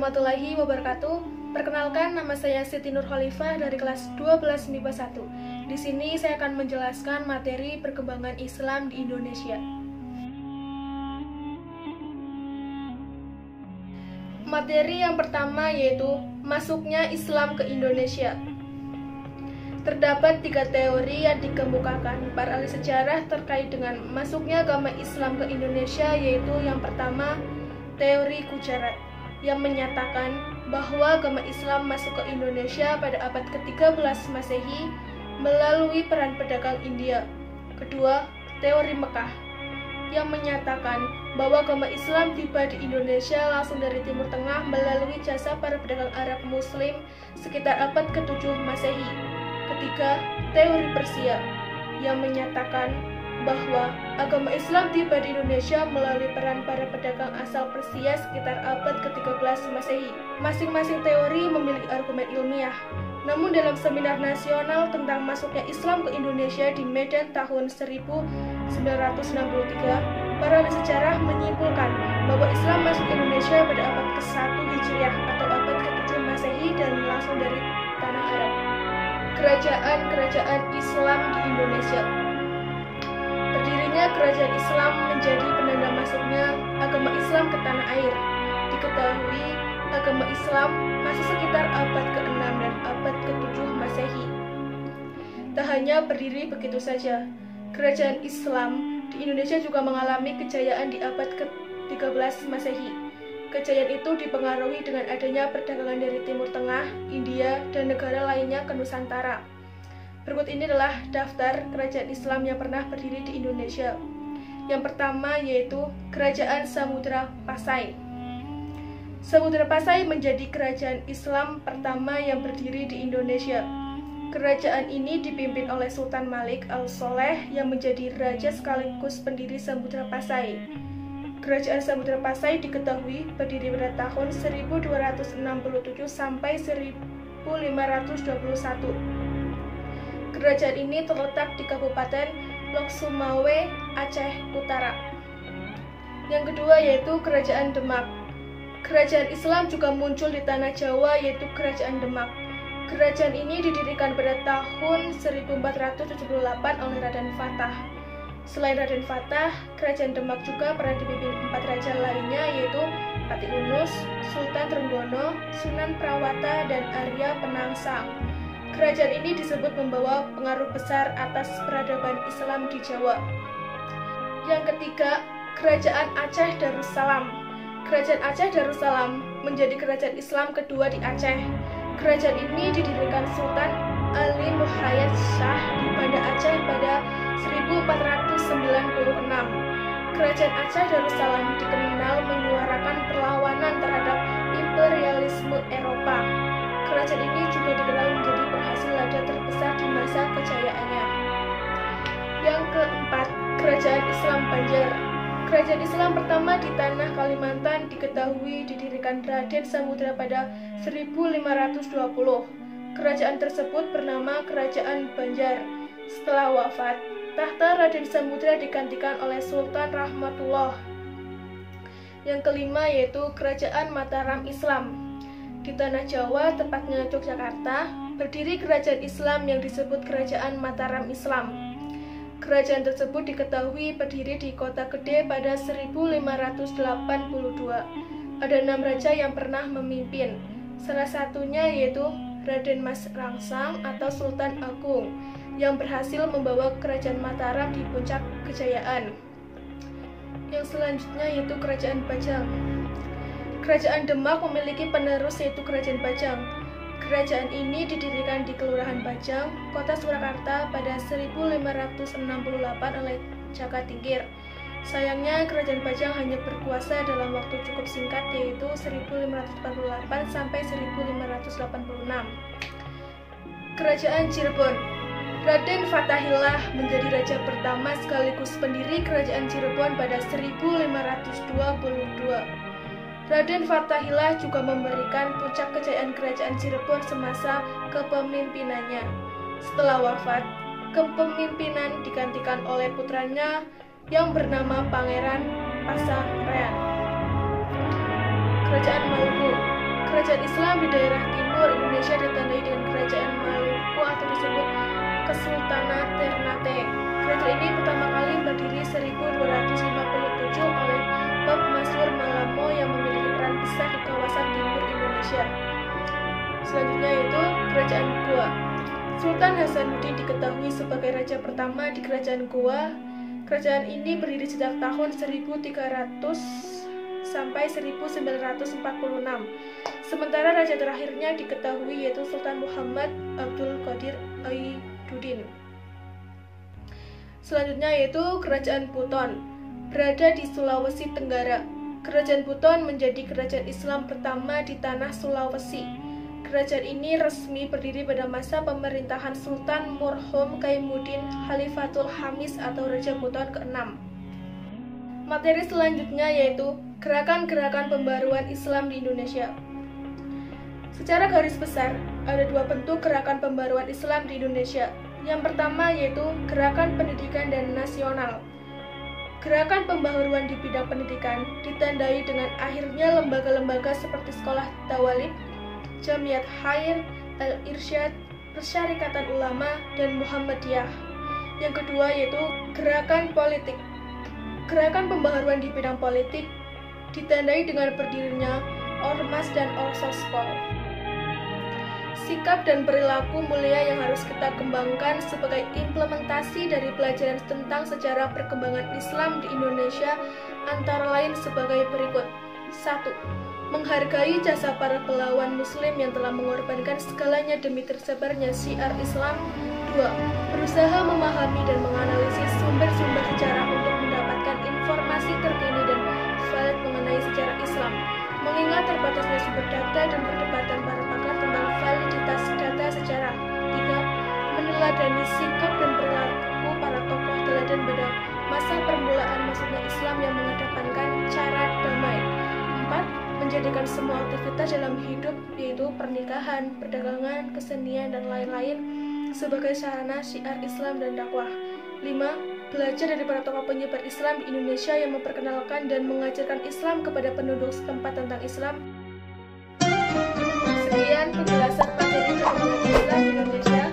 warahmatullahi wabarakatuh. Perkenalkan, nama saya Siti Nur Khalifah dari kelas 12 MIPA 1. Di sini saya akan menjelaskan materi perkembangan Islam di Indonesia. Materi yang pertama yaitu masuknya Islam ke Indonesia. Terdapat 3 teori yang dikemukakan para ahli sejarah terkait dengan masuknya agama Islam ke Indonesia, yaitu yang pertama, teori Gujarat, yang menyatakan bahwa agama Islam masuk ke Indonesia pada abad ke-13 Masehi melalui peran pedagang India. Kedua, teori Mekah, yang menyatakan bahwa agama Islam tiba di Indonesia langsung dari Timur Tengah melalui jasa para pedagang Arab Muslim sekitar abad ke-7 Masehi. Ketiga, teori Persia, yang menyatakan bahwa agama Islam tiba di Indonesia melalui peran para pedagang asal Persia sekitar abad ke-13 Masehi. Masing-masing teori memiliki argumen ilmiah. Namun dalam seminar nasional tentang masuknya Islam ke Indonesia di Medan tahun 1963, para ahli sejarah menyimpulkan bahwa Islam masuk ke Indonesia pada abad ke-1 Hijriah atau abad ke-7 Masehi dan langsung dari tanah Arab. Kerajaan-kerajaan Islam di Indonesia. Berdirinya kerajaan Islam menjadi penanda masuknya agama Islam ke tanah air. Diketahui agama Islam masuk sekitar abad ke-6 dan abad ke-7 Masehi. Tak hanya berdiri begitu saja, kerajaan Islam di Indonesia juga mengalami kejayaan di abad ke-13 Masehi. Kejayaan itu dipengaruhi dengan adanya perdagangan dari Timur Tengah, India, dan negara lainnya ke Nusantara. Berikut ini adalah daftar kerajaan Islam yang pernah berdiri di Indonesia. Yang pertama yaitu Kerajaan Samudra Pasai. Samudra Pasai menjadi kerajaan Islam pertama yang berdiri di Indonesia. Kerajaan ini dipimpin oleh Sultan Malik Al-Soleh yang menjadi raja sekaligus pendiri Samudra Pasai. Kerajaan Samudra Pasai diketahui berdiri pada tahun 1267 sampai 1521. Kerajaan ini terletak di Kabupaten Lok Sumawe, Aceh Utara. Yang kedua yaitu Kerajaan Demak. Kerajaan Islam juga muncul di tanah Jawa, yaitu Kerajaan Demak. Kerajaan ini didirikan pada tahun 1478 oleh Raden Fatah. Selain Raden Fatah, Kerajaan Demak juga pernah dipimpin 4 raja lainnya, yaitu Pati Unus, Sultan Trenggono, Sunan Prawata, dan Arya Penangsang. Kerajaan ini disebut membawa pengaruh besar atas peradaban Islam di Jawa. Yang ketiga, Kerajaan Aceh Darussalam. Kerajaan Aceh Darussalam menjadi kerajaan Islam kedua di Aceh. Kerajaan ini didirikan Sultan Ali Muhayyad Shah di Banda Aceh pada 1496. Kerajaan Aceh Darussalam dikenal menyuarakan perlawanan terhadap imperialisme Eropa. Kerajaan ini juga dikenal menjadi penghasil lada terbesar di masa kejayaannya. Yang keempat, Kerajaan Islam Banjar. Kerajaan Islam pertama di tanah Kalimantan diketahui didirikan Raden Samudra pada 1520. Kerajaan tersebut bernama Kerajaan Banjar. Setelah wafat, tahta Raden Samudra digantikan oleh Sultan Rahmatullah. Yang kelima yaitu Kerajaan Mataram Islam. Di tanah Jawa, tepatnya Yogyakarta, berdiri kerajaan Islam yang disebut Kerajaan Mataram Islam. Kerajaan tersebut diketahui berdiri di Kota Gede pada 1582. Ada 6 raja yang pernah memimpin. Salah satunya yaitu Raden Mas Rangsang atau Sultan Agung, yang berhasil membawa Kerajaan Mataram di puncak kejayaan. Yang selanjutnya yaitu Kerajaan Bajang. Kerajaan Demak memiliki penerus yaitu Kerajaan Bajang. Kerajaan ini didirikan di Kelurahan Bajang, Kota Surakarta pada 1568 oleh Jaka Tingkir. Sayangnya Kerajaan Bajang hanya berkuasa dalam waktu cukup singkat, yaitu 1548 sampai 1586. Kerajaan Cirebon. Raden Fathahillah menjadi raja pertama sekaligus pendiri Kerajaan Cirebon pada 1522. Raden Fathahillah juga memberikan puncak kejayaan Kerajaan Cirebon semasa kepemimpinannya. Setelah wafat, kepemimpinan digantikan oleh putranya yang bernama Pangeran Pasarean. Kerajaan Maluku. Kerajaan Islam di daerah timur Indonesia ditandai dengan Kerajaan Maluku atau disebut Kesultanan Ternate. Kerajaan ini pertama kali berdiri 1257 oleh Bob Masur Malamo yang memiliki peran besar di kawasan timur Indonesia. Selanjutnya yaitu Kerajaan Goa. Sultan Hasanuddin diketahui sebagai raja pertama di Kerajaan Goa. Kerajaan ini berdiri sejak tahun 1300 sampai 1946. Sementara raja terakhirnya diketahui yaitu Sultan Muhammad Abdul Qadir Aiduddin. Selanjutnya yaitu Kerajaan Buton, berada di Sulawesi Tenggara. Kerajaan Buton menjadi kerajaan Islam pertama di tanah Sulawesi. Kerajaan ini resmi berdiri pada masa pemerintahan Sultan Murhum Kaimuddin Khalifatul Khamis atau Raja Buton ke-6. Materi selanjutnya yaitu gerakan-gerakan pembaruan Islam di Indonesia. Secara garis besar, ada dua bentuk gerakan pembaruan Islam di Indonesia. Yang pertama yaitu gerakan pendidikan dan nasional. Gerakan pembaharuan di bidang pendidikan ditandai dengan akhirnya lembaga-lembaga seperti Sekolah Tawalib, Jamiat Khair, Al-Irsyad, Persyarikatan Ulama, dan Muhammadiyah. Yang kedua yaitu gerakan politik. Gerakan pembaharuan di bidang politik ditandai dengan berdirinya Ormas dan Orsoskol. Sikap dan perilaku mulia yang harus kita kembangkan sebagai implementasi dari pelajaran tentang sejarah perkembangan Islam di Indonesia antara lain sebagai berikut. 1. Menghargai jasa para pahlawan muslim yang telah mengorbankan segalanya demi tersebarnya syiar Islam. 2. Berusaha memahami dan menganalisis sumber-sumber sejarah untuk mendapatkan informasi terkini dan valid mengenai sejarah Islam. Mengingat terbatasnya sumber data dan perdebatan para pakar tentang validitas data sejarah. 3. Meneladani sikap dan perilaku para tokoh teladan pada masa permulaan masuknya Islam yang mengedepankan cara damai. 4. Menjadikan semua aktivitas dalam hidup yaitu pernikahan, perdagangan, kesenian, dan lain-lain sebagai sarana syiar Islam dan dakwah. 5. Belajar dari para tokoh penyebar Islam di Indonesia yang memperkenalkan dan mengajarkan Islam kepada penduduk setempat tentang Islam. Sekian penjelasan materi perkembangan Islam di Indonesia.